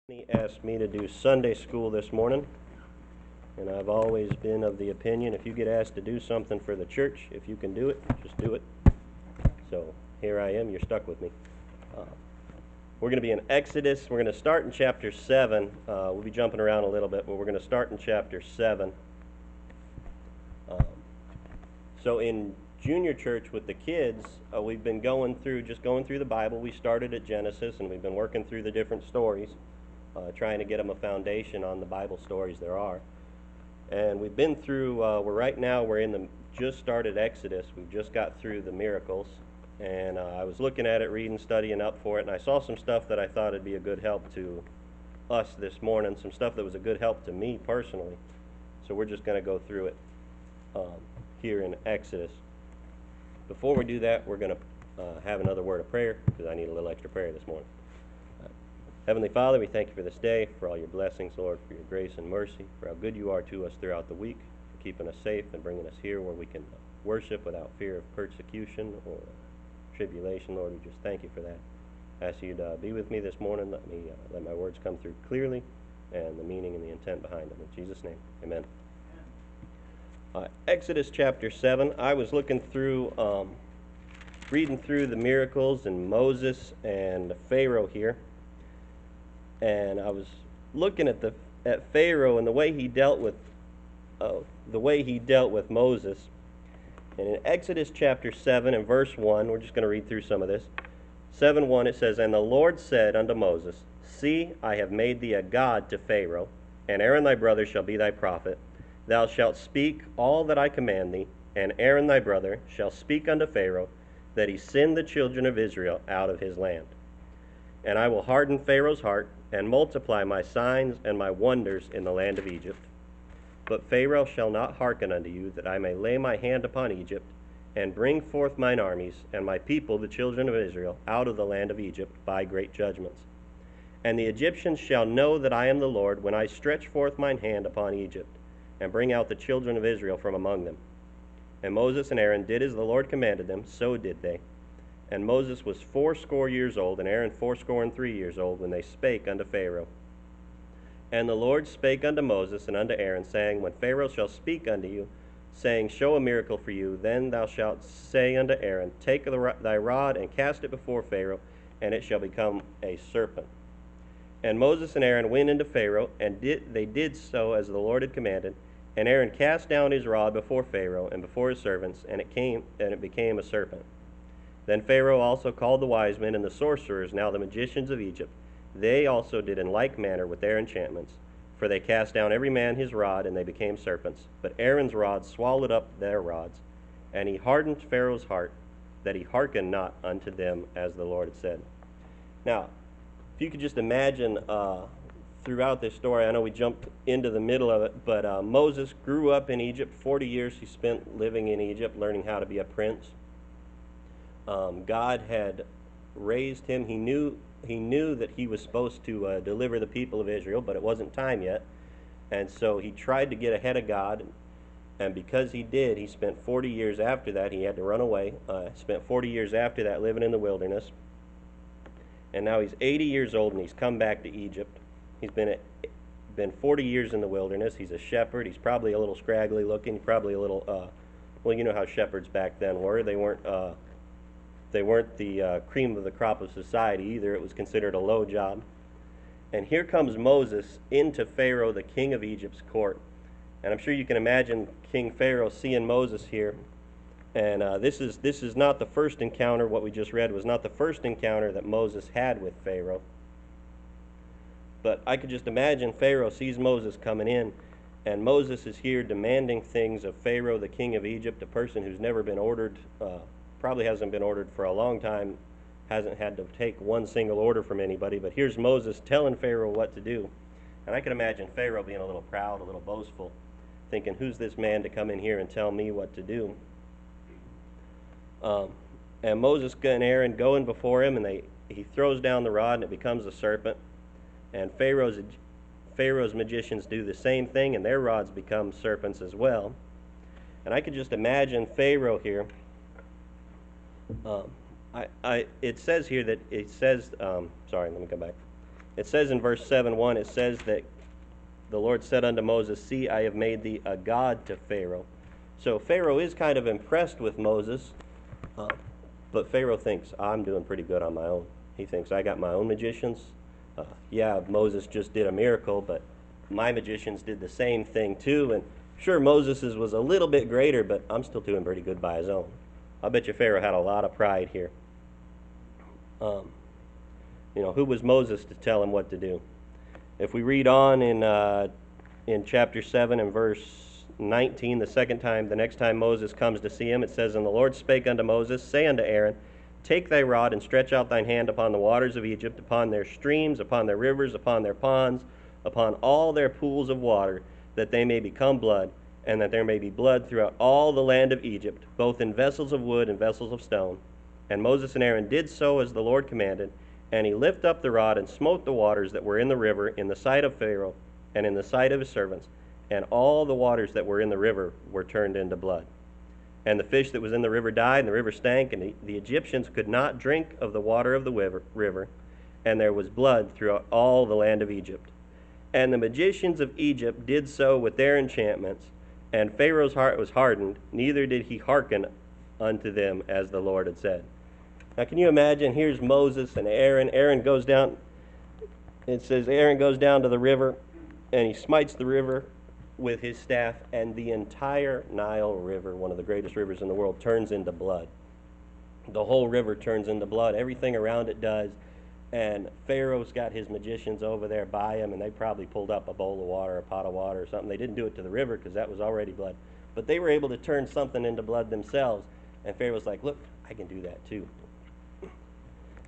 He asked me to do Sunday school this morning, and I've always been of the opinion if you get asked to do something for the church, if you can do it, just do it. So here I am, you're stuck with me. Uh, we're going to be in Exodus. We're going to start in chapter 7. We'll be jumping around a little bit, but we're going to start in chapter 7. So in junior church with the kids, we've been going through the Bible. We started at Genesis, and we've been working through the different stories. Trying to get them a foundation on the Bible stories there are. And we've been through, we're in the, just started Exodus. We've just got through the miracles. And I was looking at it, reading, studying up for it, and I saw some stuff that I thought would be a good help to us this morning, some stuff that was a good help to me personally. So we're just going to go through it here in Exodus. Before we do that, we're going to have another word of prayer, because I need a little extra prayer this morning. Heavenly Father, we thank you for this day, for all your blessings, Lord, for your grace and mercy, for how good you are to us throughout the week, for keeping us safe and bringing us here where we can worship without fear of persecution or tribulation. Lord, we just thank you for that. I ask you to be with me this morning. Let my words come through clearly and the meaning and the intent behind them. In Jesus' name, amen. Exodus chapter 7. I was looking through, reading through the miracles and Moses and Pharaoh here. And I was looking at Pharaoh and the way he dealt with Moses. And in Exodus chapter 7 and verse 1, we're just going to read through some of this. 7:1 it says, "And the Lord said unto Moses, See, I have made thee a god to Pharaoh, and Aaron thy brother shall be thy prophet. Thou shalt speak all that I command thee, and Aaron thy brother shall speak unto Pharaoh, that he send the children of Israel out of his land. And I will harden Pharaoh's heart, and multiply my signs and my wonders in the land of Egypt. But Pharaoh shall not hearken unto you, that I may lay my hand upon Egypt, and bring forth mine armies, and my people, the children of Israel, out of the land of Egypt by great judgments. And the Egyptians shall know that I am the Lord, when I stretch forth mine hand upon Egypt, and bring out the children of Israel from among them. And Moses and Aaron did as the Lord commanded them, so did they. And Moses was 80 years old, and Aaron 83 years old, when they spake unto Pharaoh. And the Lord spake unto Moses and unto Aaron, saying, When Pharaoh shall speak unto you, saying, Show a miracle for you, then thou shalt say unto Aaron, Take thy rod and cast it before Pharaoh, and it shall become a serpent. And Moses and Aaron went into Pharaoh, and they did so as the Lord had commanded. And Aaron cast down his rod before Pharaoh and before his servants, and it became a serpent. Then Pharaoh also called the wise men and the sorcerers, now the magicians of Egypt. They also did in like manner with their enchantments. For they cast down every man his rod, and they became serpents. But Aaron's rod swallowed up their rods. And he hardened Pharaoh's heart, that he hearkened not unto them, as the Lord had said. Now, if you could just imagine throughout this story, I know we jumped into the middle of it, but Moses grew up in Egypt. 40 years he spent living in Egypt, learning how to be a prince. God had raised him. He knew that he was supposed to deliver the people of Israel, but it wasn't time yet. And so he tried to get ahead of God, and because he did, he spent 40 years after that. He had to run away. Spent 40 years after that living in the wilderness. And now he's 80 years old, and he's come back to Egypt. He's been 40 years in the wilderness. He's a shepherd. He's probably a little scraggly looking, probably a little, well, you know how shepherds back then were. They weren't the cream of the crop of society either. It was considered a low job. And here comes Moses into Pharaoh, the king of Egypt's court. And I'm sure you can imagine King Pharaoh seeing Moses here. And this is not the first encounter. What we just read was not the first encounter that Moses had with Pharaoh. But I could just imagine Pharaoh sees Moses coming in, and Moses is here demanding things of Pharaoh, the king of Egypt, a person who's never been ordered, probably hasn't been ordered for a long time, hasn't had to take one single order from anybody. But here's Moses telling Pharaoh what to do. And I can imagine Pharaoh being a little proud, a little boastful, thinking, who's this man to come in here and tell me what to do? And Moses and Aaron going before him, and he throws down the rod, and it becomes a serpent. And Pharaoh's magicians do the same thing, and their rods become serpents as well. And I could just imagine Pharaoh here. It says here that sorry, let me go back. it says in verse 7:1, it says that the Lord said unto Moses, See, I have made thee a god to Pharaoh. So Pharaoh is kind of impressed with Moses, but Pharaoh thinks, I'm doing pretty good on my own. He thinks, I got my own magicians. Yeah, Moses just did a miracle, but my magicians did the same thing too. And sure, Moses's was a little bit greater, but I'm still doing pretty good by his own. I bet you Pharaoh had a lot of pride here. Who was Moses to tell him what to do? If we read on in chapter 7 and verse 19, the next time Moses comes to see him, it says, And the Lord spake unto Moses, Say unto Aaron, Take thy rod and stretch out thine hand upon the waters of Egypt, upon their streams, upon their rivers, upon their ponds, upon all their pools of water, that they may become blood, and that there may be blood throughout all the land of Egypt, both in vessels of wood and vessels of stone. And Moses and Aaron did so as the Lord commanded, and he lifted up the rod and smote the waters that were in the river in the sight of Pharaoh and in the sight of his servants, and all the waters that were in the river were turned into blood. And the fish that was in the river died, and the river stank, and the Egyptians could not drink of the water of the river, and there was blood throughout all the land of Egypt. And the magicians of Egypt did so with their enchantments, and Pharaoh's heart was hardened, neither did he hearken unto them as the Lord had said. Now can you imagine, here's Moses and Aaron. Aaron goes down, it says Aaron goes down to the river, and he smites the river with his staff, and the entire Nile River, one of the greatest rivers in the world, turns into blood. The whole river turns into blood. Everything around it does. And Pharaoh's got his magicians over there by him, and they probably pulled up a bowl of water, a pot of water or something. They didn't do it to the river because that was already blood. But they were able to turn something into blood themselves. And Pharaoh's like, look, I can do that too.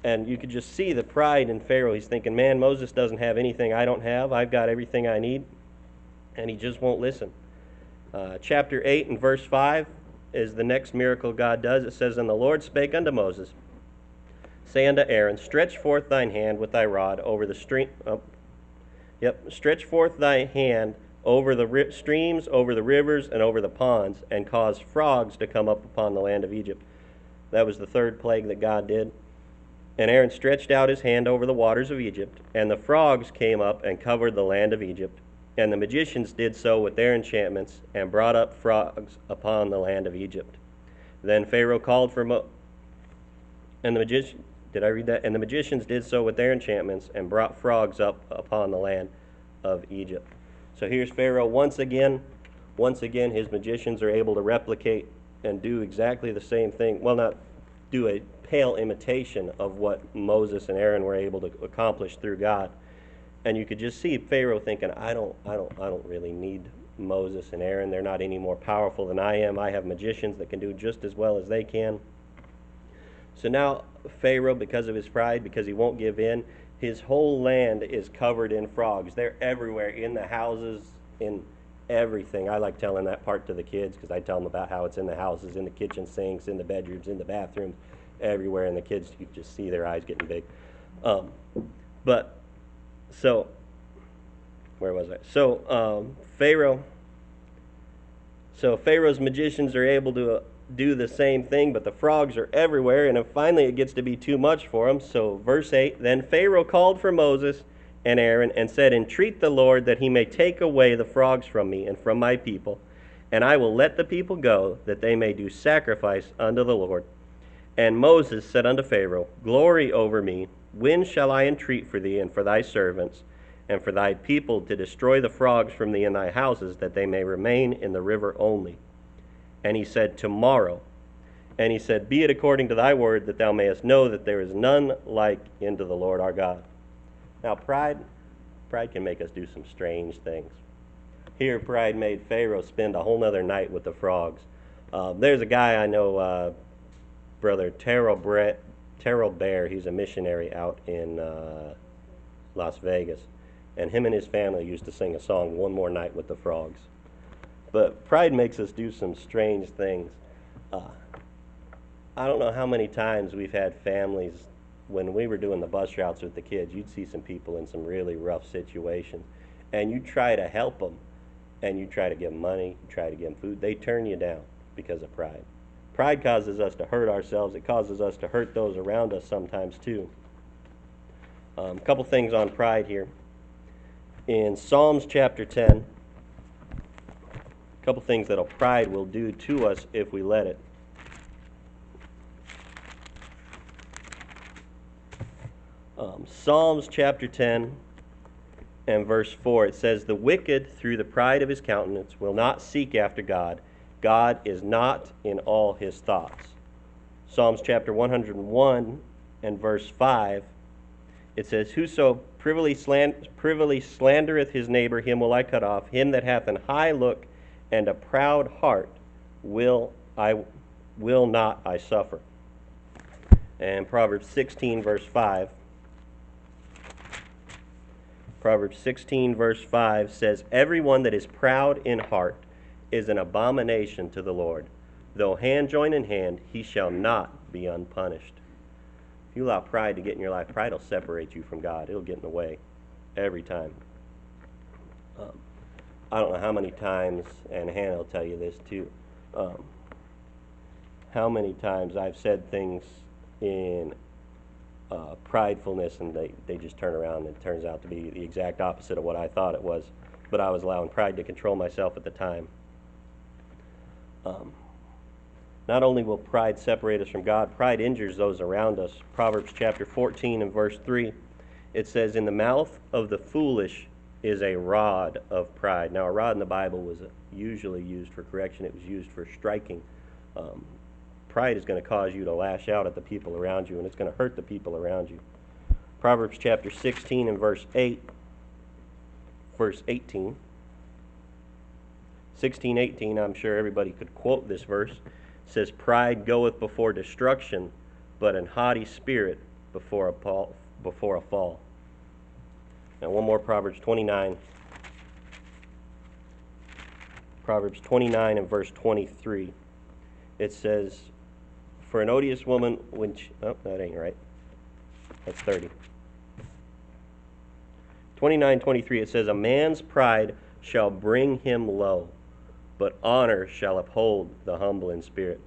And you could just see the pride in Pharaoh. He's thinking, man, Moses doesn't have anything I don't have. I've got everything I need. And he just won't listen. Chapter 8 and verse 5 is the next miracle God does. It says, And the Lord spake unto Moses, Say unto Aaron, Stretch forth thine hand with thy rod over the stream. Stretch forth thy hand over the streams, over the rivers, and over the ponds, and cause frogs to come up upon the land of Egypt. That was the third plague that God did. And Aaron stretched out his hand over the waters of Egypt, and the frogs came up and covered the land of Egypt. And the magicians did so with their enchantments, and brought up frogs upon the land of Egypt. Then Pharaoh called for And the magicians did so with their enchantments, and brought frogs up upon the land of Egypt. So here's Pharaoh once again. Once again, his magicians are able to replicate and do exactly the same thing. Well, not do a pale imitation of what Moses and Aaron were able to accomplish through God. And you could just see Pharaoh thinking, I don't really need Moses and Aaron. They're not any more powerful than I am. I have magicians that can do just as well as they can. So now Pharaoh, because of his pride, because he won't give in, his whole land is covered in frogs. They're everywhere, in the houses, in everything. I like telling that part to the kids because I tell them about how it's in the houses, in the kitchen sinks, in the bedrooms, in the bathrooms, everywhere. And the kids, you just see their eyes getting big. Where was I? Pharaoh's magicians are able to do the same thing, but the frogs are everywhere, and finally it gets to be too much for them. So verse 8, Then Pharaoh called for Moses and Aaron and said, Entreat the Lord that he may take away the frogs from me and from my people, and I will let the people go, that they may do sacrifice unto the Lord. And Moses said unto Pharaoh, Glory over me, when shall I entreat for thee and for thy servants, and for thy people to destroy the frogs from thee in thy houses, that they may remain in the river only? And he said, Tomorrow. And he said, Be it according to thy word, that thou mayest know that there is none like unto the Lord our God. Now pride can make us do some strange things. Here pride made Pharaoh spend a whole nother night with the frogs. There's a guy I know, Brother Terrell Bear. He's a missionary out in Las Vegas. And him and his family used to sing a song, One More Night with the Frogs. But pride makes us do some strange things. I don't know how many times we've had families, when we were doing the bus routes with the kids, you'd see some people in some really rough situations, and you try to help them, and you try to give them money, you try to give them food. They turn you down because of pride. Pride causes us to hurt ourselves. It causes us to hurt those around us sometimes too. A couple things on pride here. In Psalms chapter 10, a couple things that pride will do to us if we let it. Psalms chapter 10 and verse 4, it says, "The wicked, through the pride of his countenance, will not seek after God. God is not in all his thoughts." Psalms chapter 101 and verse 5, it says, "Whoso privily slandereth his neighbor, him will I cut off. Him that hath an high look and a proud heart will not I suffer." And Proverbs 16 verse 5. Proverbs 16 verse 5 says, "Everyone that is proud in heart is an abomination to the Lord. Though hand join in hand, he shall not be unpunished." If you allow pride to get in your life, pride will separate you from God. It'll get in the way every time. I don't know how many times, and Hannah will tell you this too, how many times I've said things in pridefulness and they just turn around and it turns out to be the exact opposite of what I thought it was, but I was allowing pride to control myself at the time. Not only will pride separate us from God, pride injures those around us. Proverbs chapter 14 and verse 3, it says, "In the mouth of the foolish is a rod of pride." Now, a rod in the Bible was usually used for correction. It was used for striking. Pride is going to cause you to lash out at the people around you, and it's going to hurt the people around you. Proverbs chapter 16 and verse 18. 16:18, I'm sure everybody could quote this verse. It says, "Pride goeth before destruction, but an haughty spirit before a fall." Now one more, Proverbs 29. Proverbs 29 and verse 23. It says, "For an odious woman when she..." Oh, that ain't right. That's 30. 29:23, it says, "A man's pride shall bring him low, but honor shall uphold the humble in spirit."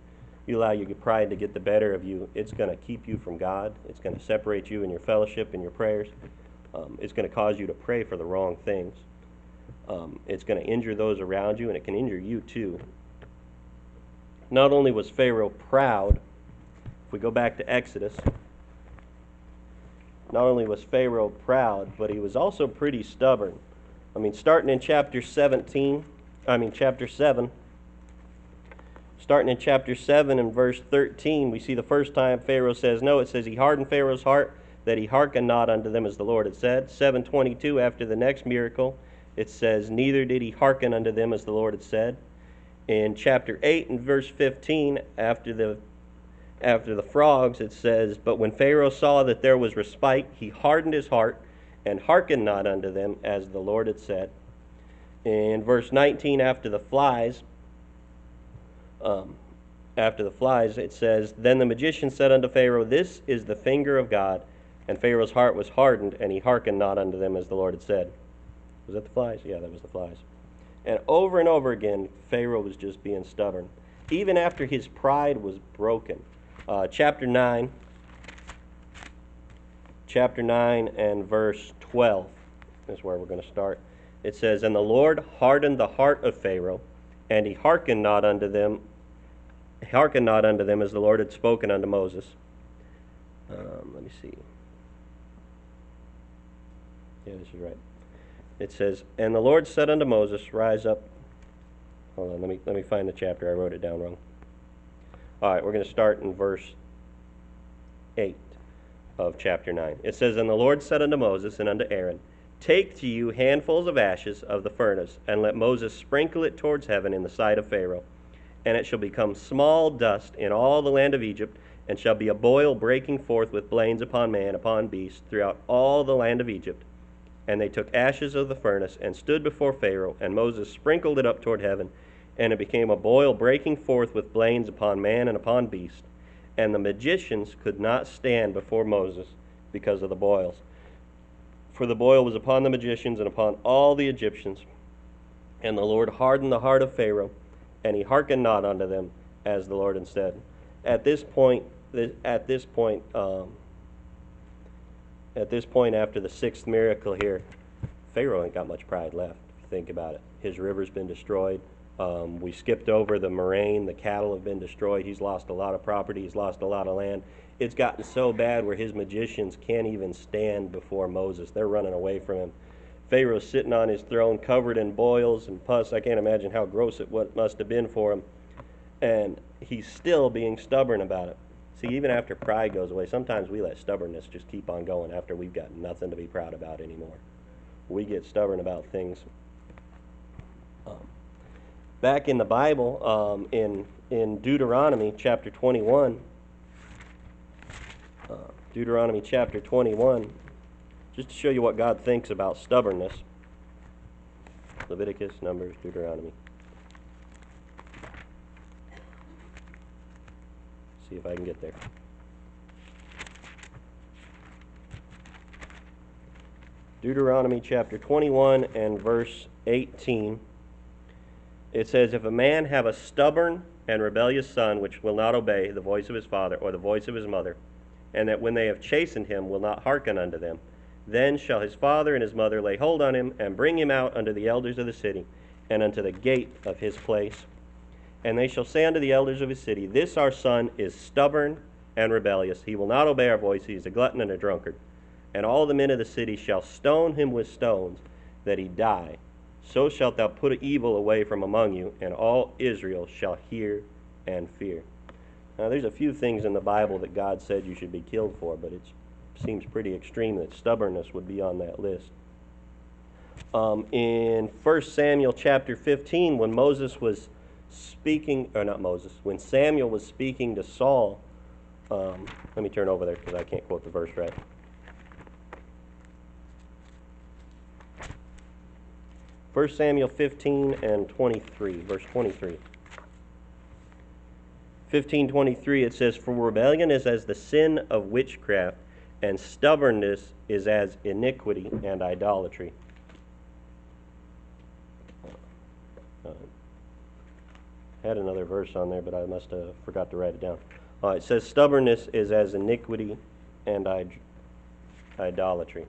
You allow your pride to get the better of you, it's going to keep you from God. It's going to separate you in your fellowship and your prayers. It's going to cause you to pray for the wrong things. It's going to injure those around you, and it can injure you too. Not only was Pharaoh proud, if we go back to Exodus, not only was Pharaoh proud, but he was also pretty stubborn. I mean, starting in chapter 7, starting in chapter 7 and verse 13, we see the first time Pharaoh says no. It says, "He hardened Pharaoh's heart, that he hearkened not unto them as the Lord had said." 7:22, after the next miracle, it says, "Neither did he hearken unto them as the Lord had said." In chapter 8 and verse 15, after the frogs, it says, "But when Pharaoh saw that there was respite, he hardened his heart, and hearkened not unto them as the Lord had said." In verse 19, after the flies, it says, "Then the magician said unto Pharaoh, This is the finger of God. And Pharaoh's heart was hardened, and he hearkened not unto them as the Lord had said." Was that the flies? Yeah, that was the flies. And over again, Pharaoh was just being stubborn, even after his pride was broken. Chapter 9 and verse 12 is where we're going to start. It says, "And the Lord hardened the heart of Pharaoh, and he hearkened not unto them as the Lord had spoken unto Moses." Let me see. Yeah, this is right. It says, "And the Lord said unto Moses, Rise up." Hold on, let me find the chapter. I wrote it down wrong. All right, we're going to start in verse 8 of chapter 9. It says, "And the Lord said unto Moses and unto Aaron, Take to you handfuls of ashes of the furnace, and let Moses sprinkle it towards heaven in the sight of Pharaoh. And it shall become small dust in all the land of Egypt, and shall be a boil breaking forth with blains upon man, upon beast, throughout all the land of Egypt. And they took ashes of the furnace, and stood before Pharaoh, and Moses sprinkled it up toward heaven, and it became a boil breaking forth with blains upon man and upon beast. And the magicians could not stand before Moses because of the boils. For the boil was upon the magicians and upon all the Egyptians. And the Lord hardened the heart of Pharaoh, and he hearkened not unto them as the Lord had said." At this point, at this point, after the sixth miracle here, Pharaoh ain't got much pride left, if you think about it. His river's been destroyed. We skipped over the moraine. The cattle have been destroyed. He's lost a lot of property. He's lost a lot of land. It's gotten so bad where his magicians can't even stand before Moses. They're running away from him. Pharaoh's sitting on his throne covered in boils and pus. I can't imagine how gross it must have been for him. And he's still being stubborn about it. See, even after pride goes away, sometimes we let stubbornness just keep on going after we've got nothing to be proud about anymore. We get stubborn about things. Back in the Bible, in Deuteronomy chapter 21, Deuteronomy chapter 21, just to show you what God thinks about stubbornness. Leviticus, Numbers, Deuteronomy. See if I can get there. Deuteronomy chapter 21 and verse 18. It says, "If a man have a stubborn and rebellious son which will not obey the voice of his father or the voice of his mother, and that when they have chastened him will not hearken unto them, then shall his father and his mother lay hold on him and bring him out unto the elders of the city and unto the gate of his place. And they shall say unto the elders of his city, This our son is stubborn and rebellious. He will not obey our voice. He is a glutton and a drunkard. And all the men of the city shall stone him with stones, that he die. So shalt thou put evil away from among you, and all Israel shall hear and fear." Now, there's a few things in the Bible that God said you should be killed for, but it seems pretty extreme that stubbornness would be on that list. In 1 Samuel chapter 15, when Moses was speaking, or not Moses, when Samuel was speaking to Saul, let me turn over there because I can't quote the verse right. 1 Samuel 15 and 23, verse 23. 15:23, it says, "For rebellion is as the sin of witchcraft, and stubbornness is as iniquity and idolatry." Had another verse on there, but I must have forgot to write it down. It says, "Stubbornness is as iniquity and idolatry."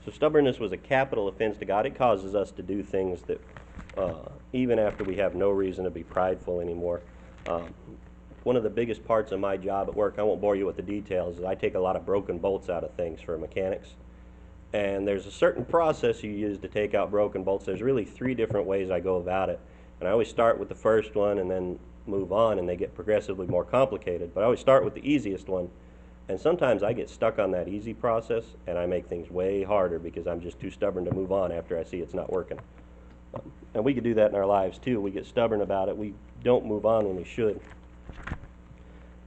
So stubbornness was a capital offense to God. It causes us to do things that, even after we have no reason to be prideful anymore. One of the biggest parts of my job at work, I won't bore you with the details, is I take a lot of broken bolts out of things for mechanics. And there's a certain process you use to take out broken bolts. There's really 3 different ways I go about it. And I always start with the first one and then move on, and they get progressively more complicated. But I always start with the easiest one. And sometimes I get stuck on that easy process, and I make things way harder because I'm just too stubborn to move on after I see it's not working. And we could do that in our lives too. We get stubborn about it. We don't move on when we should.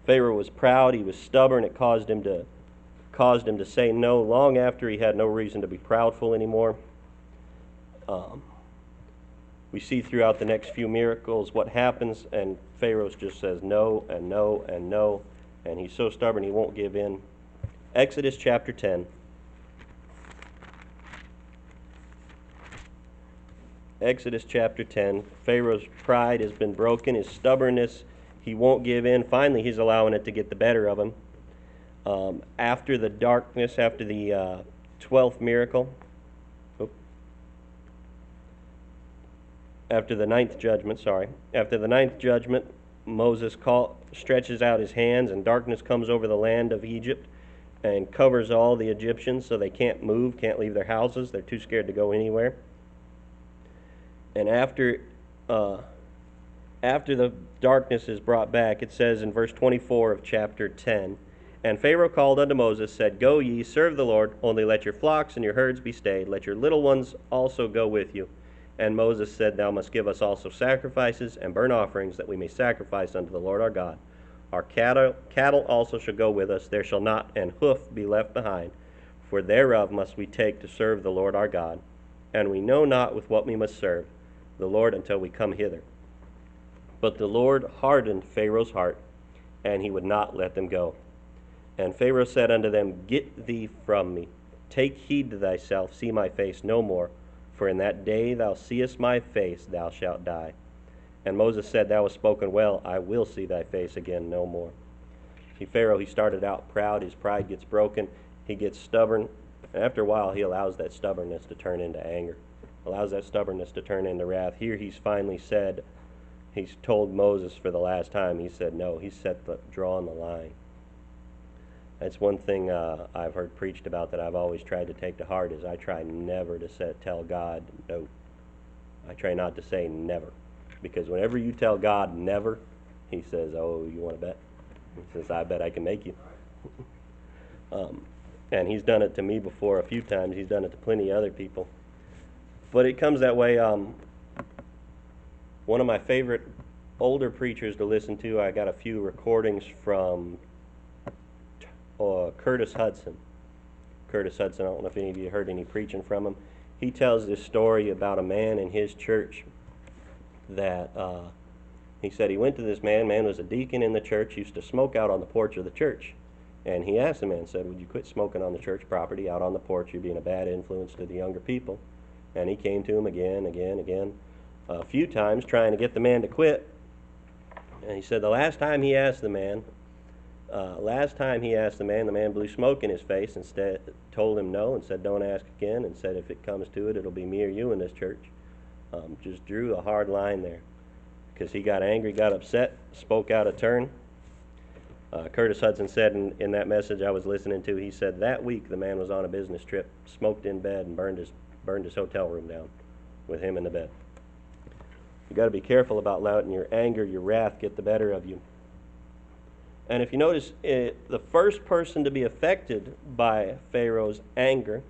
Pharaoh was proud. He was stubborn. It caused him to say no long after he had no reason to be proudful anymore. We see throughout the next few miracles what happens, and Pharaoh just says no and no and no. And he's so stubborn he won't give in. Exodus chapter 10. Exodus chapter 10. Pharaoh's pride has been broken. His stubbornness, he won't give in. Finally, he's allowing it to get the better of him. After the darkness, after the 12th miracle, after the ninth judgment, Moses stretches out his hands, and darkness comes over the land of Egypt and covers all the Egyptians so they can't move, can't leave their houses. They're too scared to go anywhere. And after the darkness is brought back, it says in verse 24 of chapter 10, "And Pharaoh called unto Moses, said, Go ye, serve the Lord, only let your flocks and your herds be stayed. Let your little ones also go with you. And Moses said, Thou must give us also sacrifices and burnt offerings, that we may sacrifice unto the Lord our God. Our cattle also shall go with us. There shall not an hoof be left behind, for thereof must we take to serve the Lord our God. And we know not with what we must serve the Lord until we come hither. But the Lord hardened Pharaoh's heart, and he would not let them go. And Pharaoh said unto them, Get thee from me. Take heed to thyself, see my face no more. For in that day thou seest my face, thou shalt die. And Moses said, Thou hast spoken well, I will see thy face again no more. See, Pharaoh, he started out proud, his pride gets broken, he gets stubborn, and after a while he allows that stubbornness to turn into anger, allows that stubbornness to turn into wrath. Here he's finally said, he's told Moses for the last time, he said no, he's drawn the line. That's one thing I've heard preached about that I've always tried to take to heart is I try never to tell God no. I try not to say never. Because whenever you tell God never, he says, oh, you want to bet? He says, I bet I can make you. And he's done it to me before a few times. He's done it to plenty of other people. But it comes that way. One of my favorite older preachers to listen to, I got a few recordings from Curtis Hudson. Curtis Hudson, I don't know if any of you heard any preaching from him. He tells this story about a man in his church that he said he went to this man. Man was a deacon in the church, used to smoke out on the porch of the church. And he asked the man, said, would you quit smoking on the church property out on the porch? You're being a bad influence to the younger people. And he came to him again, a few times trying to get the man to quit. And he said the last time he asked the man, the man blew smoke in his face, instead told him no and said don't ask again, and said if it comes to it, it'll be me or you in this church. Just drew a hard line there because he got angry, got upset, spoke out of turn. Curtis Hudson said in that message I was listening to, he said that week the man was on a business trip, smoked in bed, and burned his hotel room down with him in the bed. You got to be careful about letting your anger, your wrath get the better of you. And if you notice, the first person to be affected by Pharaoh's anger,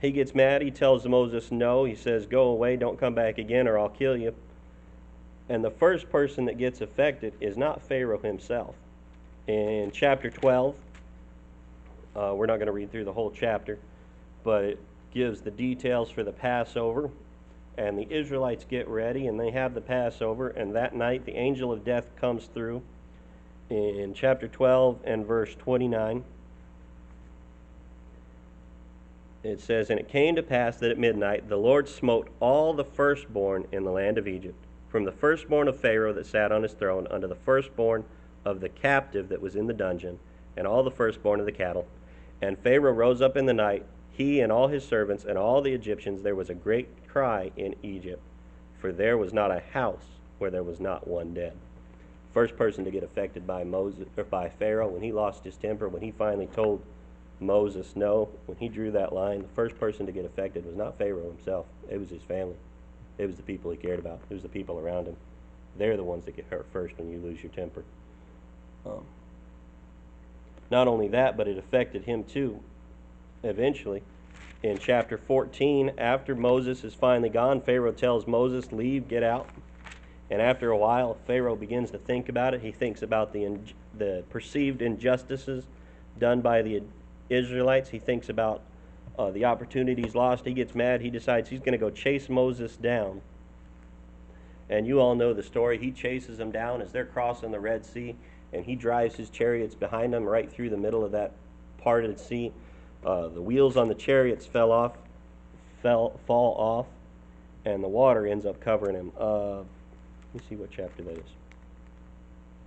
he gets mad, he tells Moses no, he says go away, don't come back again or I'll kill you. And the first person that gets affected is not Pharaoh himself. In chapter 12, we're not going to read through the whole chapter, but it gives the details for the Passover. And the Israelites get ready and they have the Passover, and that night the angel of death comes through. In chapter 12 and verse 29, it says, And it came to pass that at midnight the Lord smote all the firstborn in the land of Egypt, from the firstborn of Pharaoh that sat on his throne unto the firstborn of the captive that was in the dungeon, and all the firstborn of the cattle. And Pharaoh rose up in the night, he and all his servants and all the Egyptians. There was a great cry in Egypt, for there was not a house where there was not one dead. First person to get affected by Pharaoh, when he lost his temper, when he finally told Moses no, when he drew that line, the first person to get affected was not Pharaoh himself. It was his family. It was the people he cared about. It was the people around him. They're the ones that get hurt first when you lose your temper. Not only that, but it affected him too. Eventually, in chapter 14, after Moses is finally gone, Pharaoh tells Moses, leave, get out. And after a while, Pharaoh begins to think about it. He thinks about the perceived injustices done by the Israelites. He thinks about the opportunities lost. He gets mad. He decides he's going to go chase Moses down. And you all know the story. He chases them down as they're crossing the Red Sea, and he drives his chariots behind them right through the middle of that parted sea. The wheels on the chariots fall off, and the water ends up covering him. Let me see what chapter that is.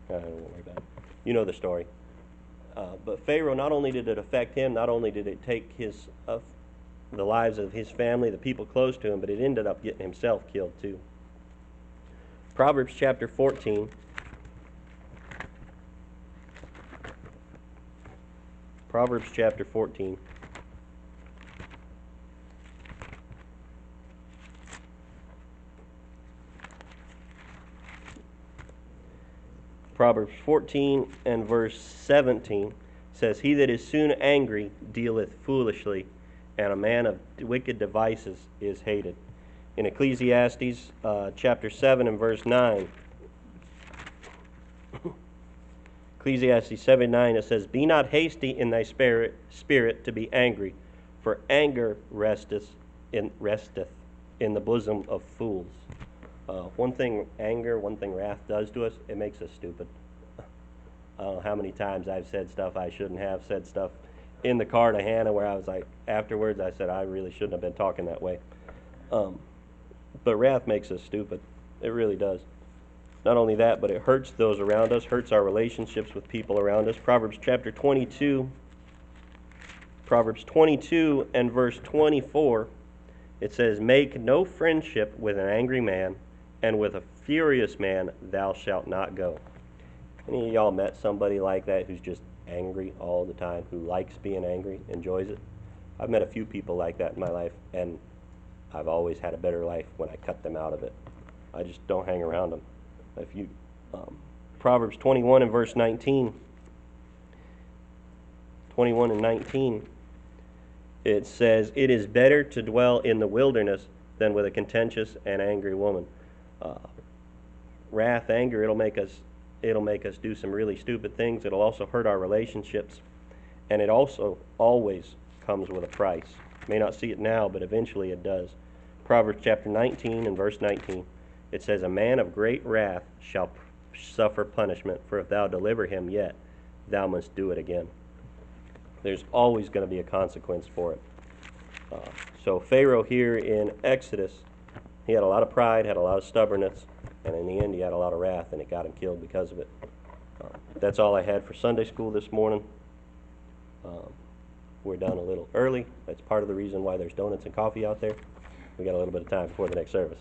I don't worry about it. You know the story. But Pharaoh, not only did it affect him, not only did it take the lives of his family, the people close to him, but it ended up getting himself killed too. Proverbs chapter 14. Proverbs chapter 14. Proverbs 14 and verse 17 says, He that is soon angry dealeth foolishly, and a man of wicked devices is hated. In Ecclesiastes chapter 7 and verse 9, Ecclesiastes 7:9, it says, Be not hasty in thy spirit to be angry, for anger resteth in the bosom of fools. One thing wrath does to us, it makes us stupid. I don't know how many times I've said stuff I shouldn't have, said stuff in the car to Hannah where I was like, afterwards I said I really shouldn't have been talking that way. But wrath makes us stupid. It really does. Not only that, but it hurts those around us, hurts our relationships with people around us. Proverbs 22 and verse 24, it says, "Make no friendship with an angry man, and with a furious man thou shalt not go." Any of y'all met somebody like that who's just angry all the time, who likes being angry, enjoys it? I've met a few people like that in my life, and I've always had a better life when I cut them out of it. I just don't hang around them. If you, Proverbs 21 and verse 19, 21 and 19, it says, "It is better to dwell in the wilderness than with a contentious and angry woman." Wrath, anger, it'll make us do some really stupid things. It'll also hurt our relationships, and it also always comes with a price. You may not see it now, but eventually it does. Proverbs chapter 19 and verse 19, it says, "A man of great wrath shall suffer punishment, for if thou deliver him yet, thou must do it again." There's always going to be a consequence for it. So Pharaoh here in Exodus, he had a lot of pride, had a lot of stubbornness, and in the end he had a lot of wrath, and it got him killed because of it. That's all I had for Sunday school this morning. We're done a little early. That's part of the reason why there's donuts and coffee out there. We got a little bit of time before the next service.